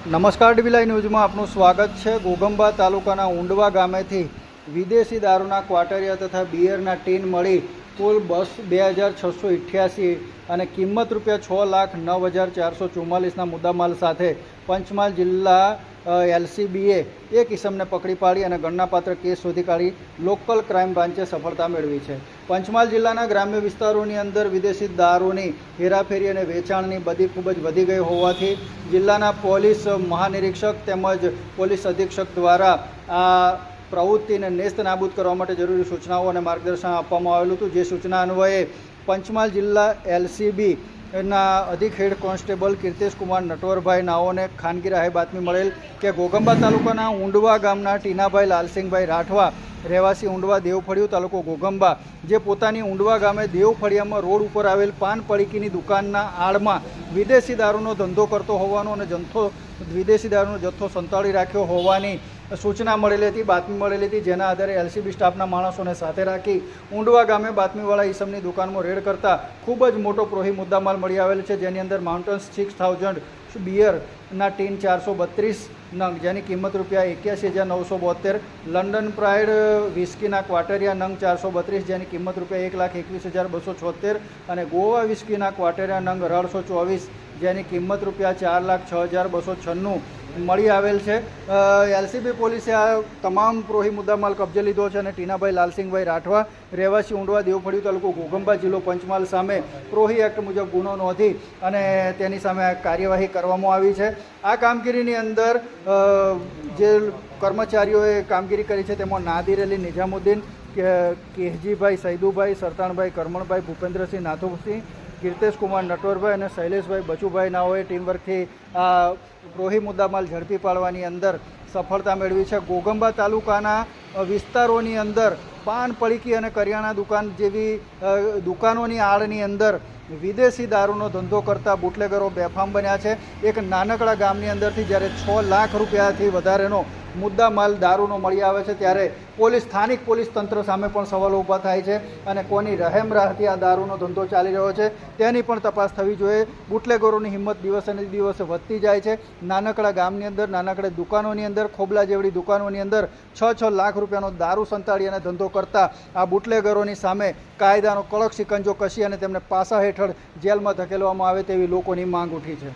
નમસ્કાર ડીવી લાઈવ ન્યૂઝમાં આપનું સ્વાગત છે। ઘોઘંબા તાલુકાના ઊંડવા ગામેથી વિદેશી દારૂના ક્વાટરિયા તથા બિયરના ટીન મળી કુલ 2,688 અને કિંમત ₹6,09,444ના મુદ્દામાલ સાથે પંચમહાલ જિલ્લા LCBએ એક ઇસમને પકડી પાડી અને ગણનાપાત્ર કેસ શોધી કાઢી લોકલ ક્રાઇમ બ્રાન્ચે સફળતા મેળવી છે। પંચમહાલ જિલ્લાના ગ્રામ્ય વિસ્તારોની અંદર વિદેશી દારૂની હેરાફેરી અને વેચાણની બધી ખૂબ જ વધી ગઈ હોવાથી જિલ્લાના પોલીસ મહાનિરીક્ષક તેમજ પોલીસ અધિક્ષક દ્વારા આ પ્રવૃત્તિને નેસ્ત નાબૂદ કરવા માટે જરૂરી સૂચનાઓ અને માર્ગદર્શન આપવામાં આવેલું હતું। જે સૂચના અન્વયે પંચમહાલ જિલ્લા LCB ના અધિક હેડ કોન્સ્ટેબલ કીર્તેશ કુમાર નટવરભાઈ નાઓને ખાનગી રાહે બાતમી મળેલ કે ઘોઘંબા તાલુકાના ઊંડવા ગામના ટીનાભાઈ લાલસિંહભાઈ રાઠવા રહેવાસી ઊંડવા દેવફળિયું તાલુકો ઘોઘંબા જે પોતાની ઊંડવા ગામે દેવફળિયામાં રોડ ઉપર આવેલ પાન પડીકીની દુકાનના આડમાં વિદેશી દારૂનો ધંધો કરતો હોવાનો અને વિદેશી દારૂનો જથ્થો સંતાડી રાખ્યો હોવાની સૂચના મળેલી હતી, બાતમી મળેલી હતી। જેના આધારે LCB સ્ટાફના માણસોને સાથે રાખી ઊંડવા ગામે બાતમીવાળા ઈસમની દુકાનમાં રેડ કરતા ખૂબ જ મોટો પ્રોહી મુદ્દામાલ મળી આવેલ છે। જેની અંદર માઉન્ટન્સ 6000 બિયરના ટીન 432 નંગ જેની કિંમત ₹81,972, લંડન પ્રાઇડ વિસ્કીના ક્વાટરિયા નંગ 432 જેની કિંમત ₹1,21,276 અને ગોવા વિસ્કીના ક્વાટરિયા નંગ 1824 જેની કિંમત ₹4,06,296 મળી આવેલ છે। LCB પોલીસે આ તમામ પ્રોહી મુદ્દામાલ કબજે લીધો છે અને ટીનાભાઈ લાલસિંહભાઈ રાઠવા રહેવાસી ઊંડવા દેવફળિયું તાલુકો ઘોઘંબા જિલ્લો પંચમહાલ સામે પ્રોહી એક્ટ મુજબ ગુનો નોંધી અને તેની સામે કાર્યવાહી કરવામાં આવી છે। આ કામગીરીની અંદર જે કર્મચારીઓએ કામગીરી કરી છે તેમાં નાદિર અલી નિઝામુદ્દીન, કેહજીભાઈ સૈદુભાઈ, સરતાણભાઈ કરમણભાઈ, ભૂપેન્દ્રસિંહ નાથુસિંહ, કીર્તેશ કુમાર નટવરભાઈ અને શૈલેષભાઈ બચુભાઈ નાઓએ ટીમવર્કથી આ પ્રોહી મુદ્દામાલ ઝડપી પાડવાની અંદર સફળતા મેળવી છે। ઘોઘંબા તાલુકાના વિસ્તારોની અંદર પાન પડીકી અને કરિયાણા દુકાન જેવી દુકાનોની આડની અંદર વિદેશી દારૂનો ધંધો કરતા બુટલેગરો બેફામ બન્યા છે। એક નાનકડા ગામની અંદરથી જ્યારે 6 લાખ રૂપિયાથી વધારેનો મુદ્દામાલ દારૂનો મળી આવે છે ત્યારે સ્થાનિક પોલીસ તંત્ર સામે પણ સવાલો ઊભા થાય છે અને કોની રહેમ રાહથી આ દારૂનો ધંધો ચાલી રહ્યો છે તેની પણ તપાસ થવી જોઈએ। બુટલેગરોની હિંમત દિવસે ને દિવસે વધતી જાય છે। નાનકડા ગામની અંદર, નાનકડા દુકાનોની અંદર, ખોબલા જેવડી દુકાનોની અંદર 6 લાખ રૂપિયાનો દારૂ સંતાડી અને ધંધો કરતા આ બુટલેગરોની સામે કાયદાનો કડક શિકંજો કસી અને તેમને પાસા હેઠળ જેલમાં ધકેલવામાં આવે તેવી લોકોની માંગ ઉઠી છે।